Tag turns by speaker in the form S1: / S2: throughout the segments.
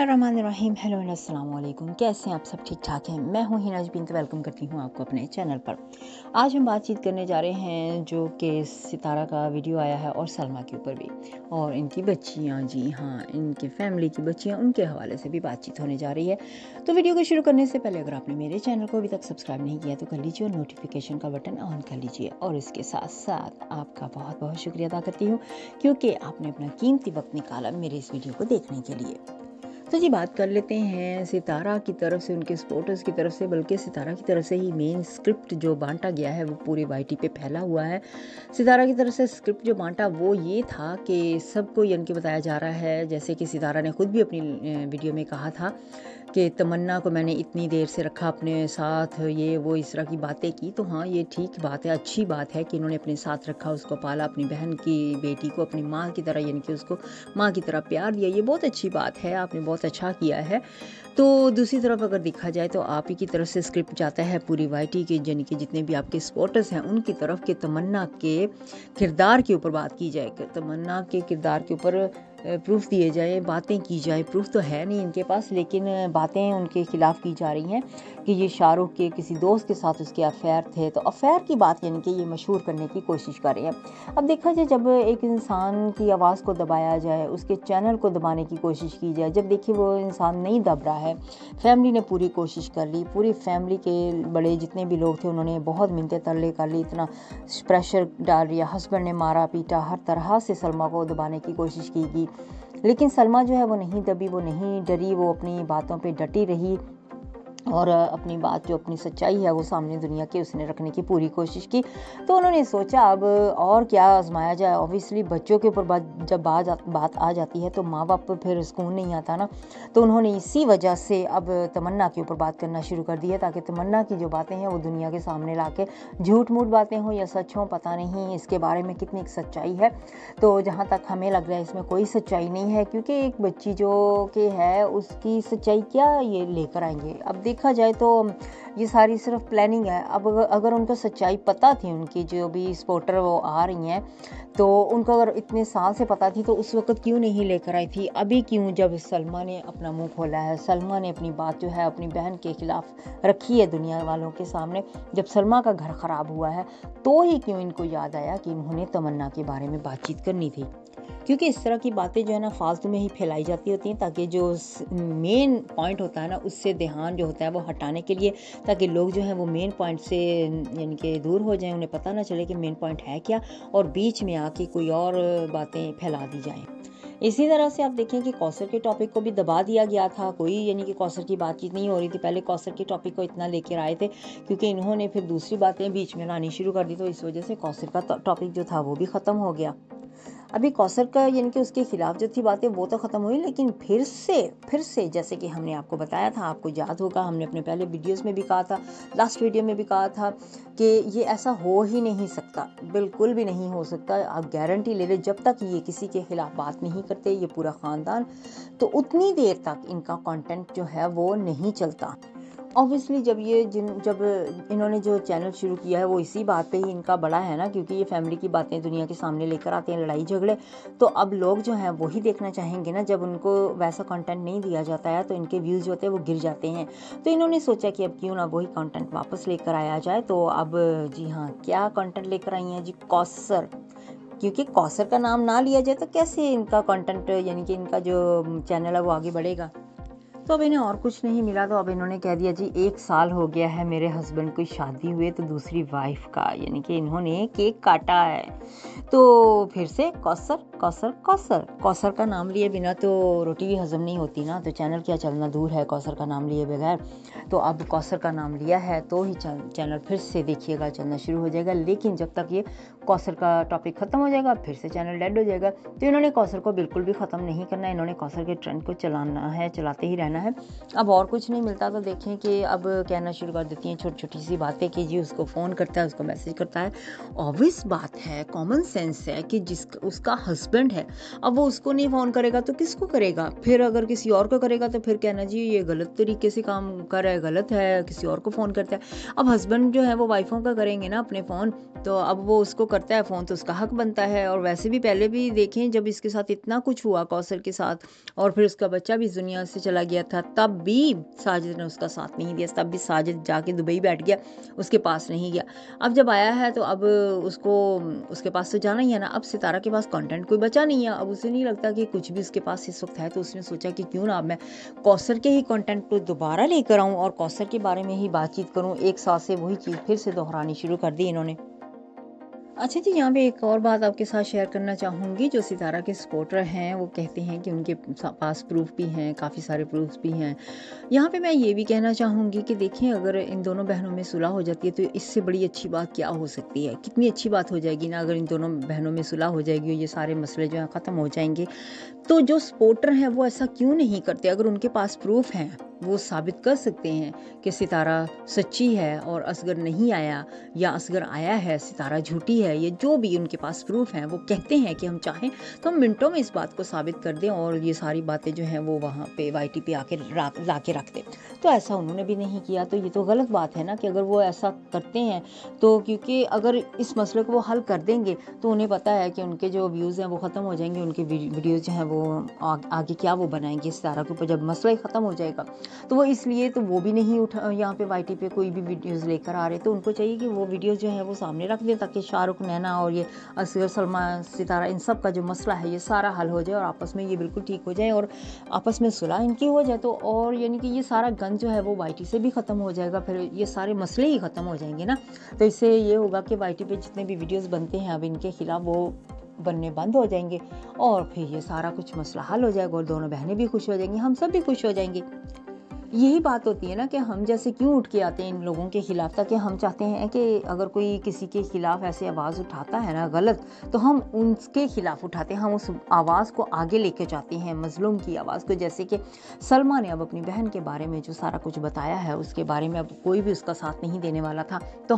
S1: बिस्मिल्लाहिर्रहमानिर्रहीम। Hello and अस्सलाम वालेकुम। कैसे हैं आप सब? ठीक ठाक हैं। मैं हूं हिना बिनत, वेलकम करती हूं आपको अपने चैनल पर। आज हम बातचीत करने जा रहे हैं जो कि सितारा का वीडियो आया है और सलमा के ऊपर भी, और इनकी बच्चियां, जी हाँ, इनके फैमिली की बच्चियां, उनके हवाले से भी बातचीत होने जा रही है। तो वीडियो को शुरू करने से पहले अगर आपने मेरे चैनल को अभी तक सब्सक्राइब नहीं किया तो कर लीजिए और नोटिफिकेशन का बटन ऑन कर लीजिए। और इसके साथ साथ आपका बहुत बहुत शुक्रिया अदा करती हूँ क्योंकि आपने अपना कीमती वक्त निकाला मेरे इस वीडियो को देखने के लिए। तो जी, बात कर लेते हैं सितारा की तरफ से, उनके सपोर्टर्स की तरफ से, बल्कि सितारा की तरफ से ही मेन स्क्रिप्ट जो बांटा गया है वो पूरे वाईटी पे फैला हुआ है। सितारा की तरफ से स्क्रिप्ट जो बांटा वो ये था कि सबको यानी कि बताया जा रहा है, जैसे कि सितारा ने खुद भी अपनी वीडियो में कहा था कि तमन्ना को मैंने इतनी देर से रखा अपने साथ, ये वो इस तरह की बातें की। तो हाँ, ये ठीक बात है, अच्छी बात है कि उन्होंने अपने साथ रखा, उसको पाला, अपनी बहन की बेटी को अपनी माँ की तरह यानी कि उसको माँ की तरह प्यार दिया। ये बहुत अच्छी बात है, आपने बहुत अच्छा किया है। तो दूसरी तरफ अगर देखा जाए तो आप ही की तरफ से स्क्रिप्ट जाता है पूरी वाईटी के, यानी कि जितने भी आपके सपोर्टर्स हैं उनकी तरफ के तमन्ना के किरदार के ऊपर बात की जाए, तमन्ना के किरदार के ऊपर प्रूफ दिए जाए, बातें की जाए। प्रूफ तो है नहीं इनके पास, लेकिन बातें उनके खिलाफ की जा रही हैं कि ये शाहरुख के किसी दोस्त के साथ उसके अफेयर थे। तो अफेयर की बात यानी कि ये मशहूर करने की कोशिश कर रहे हैं। अब देखा जाए, जब एक इंसान की आवाज़ को दबाया जाए, उसके चैनल को दबाने की कोशिश की जाए, जब देखिए वो इंसान नहीं दब रहा है, फैमिली ने पूरी कोशिश कर ली, पूरी फैमिली के बड़े जितने भी लोग थे उन्होंने बहुत मिन्नतें तरले कर ली, इतना प्रेशर डाल दिया, हस्बैंड ने मारा पीटा, हर तरह से सलमा को दबाने की कोशिश की, लेकिन सलमा जो है वो नहीं दबी, वो नहीं डरी, वो अपनी बातों पे डटी रही और अपनी बात, जो अपनी सच्चाई है वो सामने दुनिया के उसने रखने की पूरी कोशिश की। तो उन्होंने सोचा अब और क्या आजमाया जाए। ऑब्वियसली बच्चों के ऊपर जब बात आ जाती है तो माँ बाप पर फिर सुकून नहीं आता ना। तो उन्होंने इसी वजह से अब तमन्ना के ऊपर बात करना शुरू कर दिया, ताकि तमन्ना की जो बातें हैं वो दुनिया के सामने ला के, झूठ मूठ बातें हों या सच हों पता नहीं, इसके बारे में कितनी सच्चाई है। तो जहाँ तक हमें लग रहा है इसमें कोई सच्चाई नहीं है, क्योंकि एक बच्ची जो कि है उसकी सच्चाई क्या ये लेकर आएंगे। अब देखा जाए तो ये सारी सिर्फ प्लानिंग है। अब अगर उनको सच्चाई पता थी, उनकी जो भी सपोर्टर वो आ रही हैं, तो उनको अगर इतने साल से पता थी तो उस वक्त क्यों नहीं लेकर आई थी? अभी क्यों, जब सलमा ने अपना मुंह खोला है, सलमा ने अपनी बात जो है अपनी बहन के खिलाफ रखी है दुनिया वालों के सामने, जब सलमा का घर खराब हुआ है, तो ही क्यों इनको याद आया कि उन्होंने तमन्ना के बारे में बातचीत करनी थी? क्योंकि इस तरह की बातें जो है ना फालतू में ही फैलाई जाती होती हैं, ताकि जो मेन पॉइंट होता है ना उससे ध्यान जो होता है वो हटाने के लिए, ताकि लोग जो हैं वो मेन पॉइंट से यानी कि दूर हो जाएं, उन्हें पता ना चले कि मेन पॉइंट है क्या, और बीच में आके कोई और बातें फैला दी जाएं। इसी तरह से आप देखें कि कौसर के टॉपिक को भी दबा दिया गया था, कोई यानी कि कौसर की बातचीत नहीं हो रही थी। पहले कौसर के टॉपिक को इतना लेकर आए थे क्योंकि इन्होंने फिर दूसरी बातें बीच में लानी शुरू कर दी, तो इस वजह से कौसर का टॉपिक जो था वो भी ख़त्म हो गया। अभी कौसर का यानी कि उसके खिलाफ जो थी बातें वो तो ख़त्म हुई, लेकिन फिर से जैसे कि हमने आपको बताया था, आपको याद होगा हमने अपने पहले वीडियोस में भी कहा था, लास्ट वीडियो में भी कहा था कि ये ऐसा हो ही नहीं सकता, बिल्कुल भी नहीं हो सकता। आप गारंटी ले लें, जब तक ये किसी के खिलाफ बात नहीं करते ये पूरा ख़ानदान, तो उतनी देर तक इनका कंटेंट जो है वो नहीं चलता। ऑब्वियसली जब इन्होंने जो चैनल शुरू किया है वो इसी बात पे ही इनका बड़ा है ना, क्योंकि ये फैमिली की बातें दुनिया के सामने लेकर आते हैं, लड़ाई झगड़े। तो अब लोग जो हैं वही देखना चाहेंगे ना। जब उनको वैसा कंटेंट नहीं दिया जाता है तो इनके व्यूज़ जो होते हैं वो गिर जाते हैं। तो इन्होंने सोचा कि अब क्यों ना वही कंटेंट वापस लेकर आया जाए। तो अब जी हाँ, क्या कंटेंट लेकर आई हैं जी? कौसर। क्योंकि कौसर का नाम ना लिया जाए तो कैसे इनका कंटेंट यानी कि इनका जो चैनल है वो आगे बढ़ेगा। तो अब इन्हें और कुछ नहीं मिला, तो अब इन्होंने कह दिया जी 1 साल हो गया है मेरे हस्बैंड की शादी हुए तो दूसरी वाइफ का, यानी कि इन्होंने केक काटा है। तो फिर से कौसर कौसर कौसर कौसर का नाम लिए बिना तो रोटी भी हजम नहीं होती ना। तो चैनल क्या चलना दूर है कौसर का नाम लिए बगैर। तो अब कौसर का नाम लिया है तो ही चैनल फिर से देखिएगा चलना शुरू हो जाएगा, लेकिन जब तक ये कौसर का टॉपिक ख़त्म हो जाएगा फिर से चैनल डेड हो जाएगा। तो इन्होंने कौसर को बिल्कुल भी ख़त्म नहीं करना है, इन्होंने कौसर के ट्रेंड को चलाना है, चलाते ही रहना है। अब और कुछ नहीं मिलता तो देखें कि अब कहना शुरू कर देती हैं छोटी छोटी सी बातें कि जी उसको फ़ोन करता है, उसको मैसेज करता है। ऑब्वियस बात है, कॉमन सेंस है कि जिस उसका हस्बैंड है, अब वो उसको नहीं फ़ोन करेगा तो किसको करेगा? फिर अगर किसी और को करेगा तो फिर कहना जी ये गलत तरीके से काम कर रहा है, गलत है, किसी और को फ़ोन करता है। अब हस्बैंड जो है वो वाइफ़ों का करेंगे ना अपने फ़ोन, तो अब वो उसको करता है फ़ोन तो उसका हक बनता है। और वैसे भी पहले भी देखें जब इसके साथ इतना कुछ हुआ कौसर के साथ और फिर उसका बच्चा भी इस दुनिया से चला गया था, तब भी साजिद ने उसका साथ नहीं दिया, तब भी साजिद जाके दुबई बैठ गया, उसके पास नहीं गया। अब जब आया है तो अब उसको उसके पास तो जाना ही है ना। अब सितारा के पास कंटेंट कोई बचा नहीं है, अब उसे नहीं लगता कि कुछ भी उसके पास इस वक्त है, तो उसने सोचा कि क्यों ना अब मैं कौसर के ही कंटेंट को दोबारा लेकर आऊं और कौसर के बारे में ही बातचीत करूं। एक साथ से वही चीज़ फिर से दोहरानी शुरू कर दी इन्होंने। अच्छा जी, यहाँ पे एक और बात आपके साथ शेयर करना चाहूँगी। जो सितारा के सपोर्टर हैं वो कहते हैं कि उनके पास प्रूफ भी हैं, काफ़ी सारे प्रूफ्स भी हैं। यहाँ पे मैं ये भी कहना चाहूँगी कि देखिए अगर इन दोनों बहनों में सुलह हो जाती है तो इससे बड़ी अच्छी बात क्या हो सकती है। कितनी अच्छी बात हो जाएगी ना अगर इन दोनों बहनों में सुलह हो जाएगी और ये सारे मसले जो हैं ख़त्म हो जाएंगे। तो जो सपोर्टर हैं वो ऐसा क्यों नहीं करते? अगर उनके पास प्रूफ हैं, वो साबित कर सकते हैं कि सितारा सच्ची है और असगर नहीं आया, या असगर आया है, सितारा झूठी है, ये जो भी उनके पास प्रूफ हैं वो कहते हैं कि हम चाहें तो हम मिनटों में इस बात को साबित कर दें और ये सारी बातें जो हैं वो वहाँ पे YT पे आके ला के रख दें। तो ऐसा उन्होंने भी नहीं किया, तो ये तो गलत बात है ना कि अगर वो ऐसा करते हैं तो, क्योंकि अगर इस मसले को वो हल कर देंगे तो उन्हें पता है कि उनके जो व्यूज़ हैं वो ख़त्म हो जाएंगे, उनके वीडियोज़ जो हैं वो आगे क्या वो बनाएंगे सितारा के ऊपर जब मसला ही ख़त्म हो जाएगा। तो वो इसलिए तो वो भी नहीं उठा यहाँ पे YT पे कोई भी वीडियोज़ लेकर आ रहे, तो उनको चाहिए कि वो वीडियोज़ जो है वो सामने रख दें ताकि शाहरुख, नैना और ये असगर, सलमा, सितारा, इन सब का जो मसला है ये सारा हल हो जाए और आपस में ये बिल्कुल ठीक हो जाए और आपस में सुलह इनकी हो जाए। तो और यानी कि ये सारा गंज जो है वो YT से भी ख़त्म हो जाएगा, फिर ये सारे मसले ही ख़त्म हो जाएंगे ना। तो इससे ये होगा कि YT पे जितने भी वीडियोज़ बनते हैं अब इनके खिलाफ वो बनने बंद हो जाएंगे और फिर ये सारा कुछ मसला हल हो जाएगा और दोनों बहनें भी खुश हो जाएंगी, हम सब भी खुश हो जाएंगे। यही बात होती है ना कि हम जैसे क्यों उठ के आते हैं इन लोगों के खिलाफ, ताकि हम चाहते हैं कि अगर कोई किसी के खिलाफ ऐसे आवाज़ उठाता है ना गलत, तो हम उसके खिलाफ उठाते हैं, हम उस आवाज़ को आगे लेके जाते हैं, मजलूम की आवाज़ को। जैसे कि सलमा ने अब अपनी बहन के बारे में जो सारा कुछ बताया है उसके बारे में अब कोई भी उसका साथ नहीं देने वाला था, तो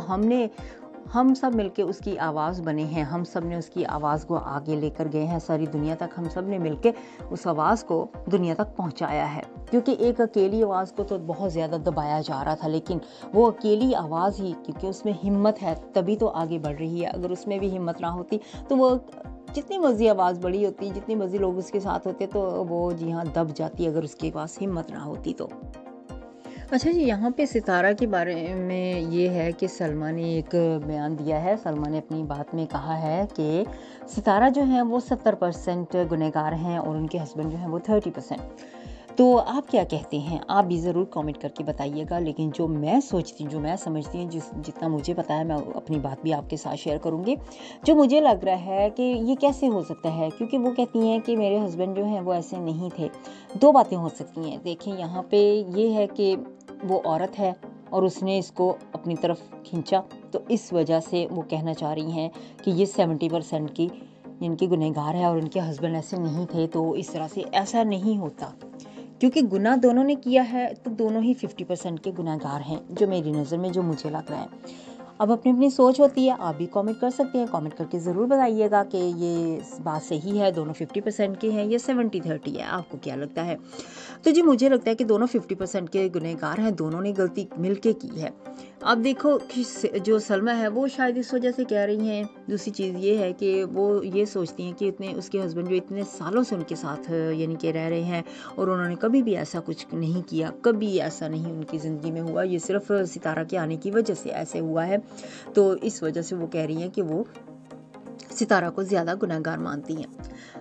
S1: हम सब मिलके उसकी आवाज़ बने हैं, हम सब ने उसकी आवाज़ को आगे लेकर गए हैं सारी दुनिया तक, हम सब ने मिलके उस आवाज़ को दुनिया तक पहुंचाया है। क्योंकि एक अकेली आवाज़ को तो बहुत ज़्यादा दबाया जा रहा था, लेकिन वो अकेली आवाज़ ही, क्योंकि उसमें हिम्मत है तभी तो आगे बढ़ रही है। अगर उसमें भी हिम्मत ना होती तो वो जितनी मर्जी आवाज़ बड़ी होती, जितनी मर्जी लोग उसके साथ होते, तो वो जी हाँ दब जाती अगर उसके पास हिम्मत ना होती तो। अच्छा जी, यहाँ पे सितारा के बारे में ये है कि सलमा ने एक बयान दिया है। सलमा ने अपनी बात में कहा है कि सितारा जो है वो 70% गुनहगार हैं और उनके हस्बैंड जो हैं वो 30%। तो आप क्या कहते हैं? आप भी ज़रूर कमेंट करके बताइएगा। लेकिन जो मैं सोचती हूँ, जो मैं समझती हूँ, जितना मुझे पता है मैं अपनी बात भी आपके साथ शेयर करूँगी। जो मुझे लग रहा है कि ये कैसे हो सकता है, क्योंकि वो कहती हैं कि मेरे हस्बैंड जो हैं वो ऐसे नहीं थे। दो बातें हो सकती हैं। देखिए यहाँ पे ये है कि वो औरत है और उसने इसको अपनी तरफ खींचा, तो इस वजह से वो कहना चाह रही हैं कि ये 70% की जिनकी गुनहगार है और उनके हस्बैंड ऐसे नहीं थे। तो इस तरह से ऐसा नहीं होता, क्योंकि गुनाह दोनों ने किया है तो दोनों ही 50% के गुनहगार हैं, जो मेरी नज़र में, जो मुझे लग रहा है। अब अपनी अपनी सोच होती है, आप भी कमेंट कर सकते हैं, कमेंट करके ज़रूर बताइएगा कि ये बात सही है, दोनों 50% के हैं या 70-30 है, आपको क्या लगता है? तो जी मुझे लगता है कि दोनों 50% के गुनहगार हैं, दोनों ने गलती मिलके की है। अब देखो कि जो सलमा है वो शायद इस वजह से कह रही हैं। दूसरी चीज़ ये है कि वो ये सोचती हैं कि इतने उसके हस्बैंड जो इतने सालों से उनके साथ यानी कि रह रहे हैं और उन्होंने कभी भी ऐसा कुछ नहीं किया, कभी ऐसा नहीं उनकी ज़िंदगी में हुआ, ये सिर्फ सितारा के आने की वजह से ऐसे हुआ है। तो इस वजह से वो कह रही हैं कि वो सितारा को ज़्यादा गुनहगार मानती हैं।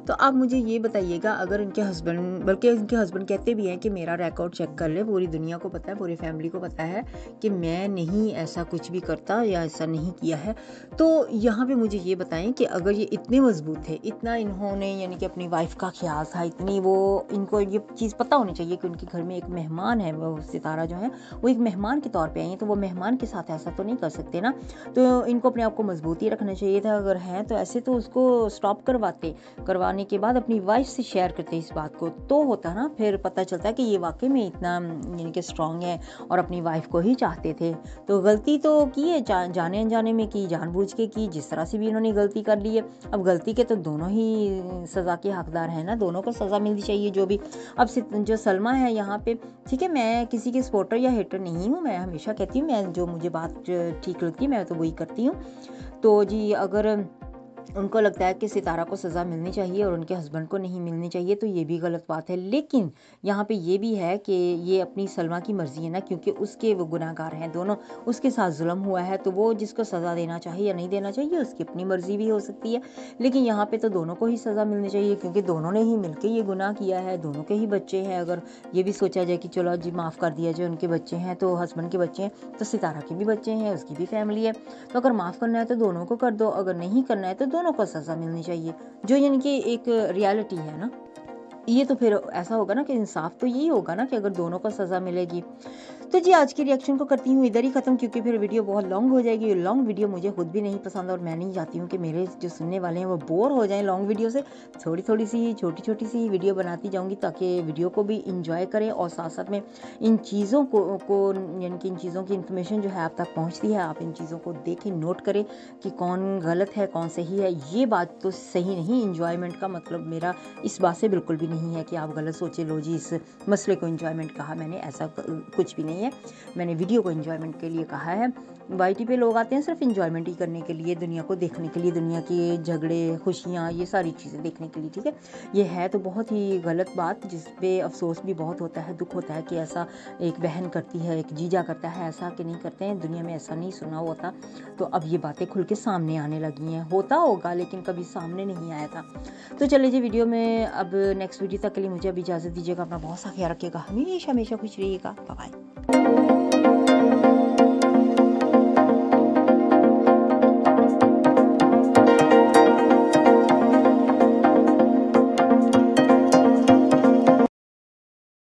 S1: तो आप मुझे ये बताइएगा, अगर इनके हस्बैंड, बल्कि इनके हस्बैंड कहते भी हैं कि मेरा रिकॉर्ड चेक कर ले, पूरी दुनिया को पता है, पूरी फैमिली को पता है कि मैं नहीं ऐसा कुछ भी करता या ऐसा नहीं किया है। तो यहाँ पे मुझे ये बताएं कि अगर ये इतने मजबूत थे, इतना इन्होंने यानी कि अपनी वाइफ का ख्याल था, इतनी वो इनको ये चीज़ पता होनी चाहिए कि उनके घर में एक मेहमान है, वो सितारा जो है वो एक मेहमान के तौर पर आई है, तो वो मेहमान के साथ ऐसा तो नहीं कर सकते ना। तो इनको अपने आप को मजबूत ही रखना चाहिए था। अगर हैं तो ऐसे तो उसको स्टॉप करवाने के बाद अपनी वाइफ से शेयर करते इस बात को, तो होता ना, फिर पता चलता है कि ये वाकई में इतना यानी कि स्ट्रांग है और अपनी वाइफ को ही चाहते थे। तो गलती तो की है, जाने अनजाने में की, जानबूझ के की, जिस तरह से भी इन्होंने गलती कर ली है। अब गलती के तो दोनों ही सज़ा के हकदार हैं ना, दोनों को सज़ा मिलनी चाहिए जो भी। अब जो सलमा है यहाँ पे, ठीक है, मैं किसी के सपोर्टर या हेटर नहीं हूँ, मैं हमेशा कहती हूँ मैं जो मुझे बात ठीक लगती है मैं तो वही करती हूँ। तो जी अगर उनको लगता है कि सितारा को सज़ा मिलनी चाहिए और उनके हस्बैंड को नहीं मिलनी चाहिए, तो ये भी गलत बात है। लेकिन यहाँ पे ये भी है कि ये अपनी सलमा की मर्ज़ी है ना, क्योंकि उसके वो गुनाहगार हैं दोनों, उसके साथ जुल्म हुआ है, तो वो जिसको सज़ा देना चाहिए या नहीं देना चाहिए उसकी अपनी मर्ज़ी भी हो सकती है। लेकिन यहाँ पे तो दोनों को ही सज़ा मिलनी चाहिए, क्योंकि दोनों ने ही मिलकर ये गुनाह किया है, दोनों के ही बच्चे हैं। अगर ये भी सोचा जाए कि चलो जी माफ़ कर दिया जाए, उनके बच्चे हैं तो हस्बैंड के बच्चे हैं, तो सितारा के भी बच्चे हैं, उसकी भी फैमिली है, तो अगर माफ़ करना है तो दोनों को कर दो, अगर नहीं करना है तो दोनों को सज़ा मिलनी चाहिए, जो यानी कि एक रियलिटी है ना। ये तो फिर ऐसा होगा ना कि इंसाफ तो यही होगा ना कि अगर दोनों को सज़ा मिलेगी। तो जी आज की रिएक्शन को करती हूँ इधर ही ख़त्म, क्योंकि फिर वीडियो बहुत लॉन्ग हो जाएगी। लॉन्ग वीडियो मुझे खुद भी नहीं पसंद और मैं नहीं चाहती हूँ कि मेरे जो सुनने वाले हैं वो बोर हो जाएं लॉन्ग वीडियो से। थोड़ी सी छोटी सी वीडियो बनाती जाऊँगी ताकि वीडियो को भी इंजॉय करें और साथ साथ में इन चीज़ों को यानी कि इन चीज़ों की इन्फॉर्मेशन जो है आप तक पहुँचती है, आप इन चीज़ों को देखें, नोट करें कि कौन गलत है कौन सही है। ये बात तो सही नहीं, इंजॉयमेंट का मतलब मेरा इस बात से बिल्कुल भी नहीं है कि आप गलत सोचे, लो जी इस मसले को इंजॉयमेंट कहा मैंने, ऐसा कुछ भी नहीं है। मैंने वीडियो को एंजॉयमेंट के लिए कहा है। वाईटी पे लोग आते हैं सिर्फ एंजॉयमेंट ही करने के लिए, दुनिया को देखने के लिए, दुनिया के झगड़े खुशियाँ ये सारी चीज़ें देखने के लिए, ठीक है। ये है तो बहुत ही गलत बात, जिस पे अफसोस भी बहुत होता है, दुख होता है कि ऐसा एक बहन करती है, एक जीजा करता है, ऐसा कि नहीं करते हैं, दुनिया में ऐसा नहीं सुना होता। तो अब ये बातें खुल के सामने आने लगी हैं, होता होगा लेकिन कभी सामने नहीं आया था। तो चलिए जी वीडियो में अब नेक्स्ट वीडियो तक के लिए मुझे अब इजाज़त दीजिएगा। अपना बहुत सा ख्याल रखिएगा, हमेशा खुश रहिएगा। Bye bye.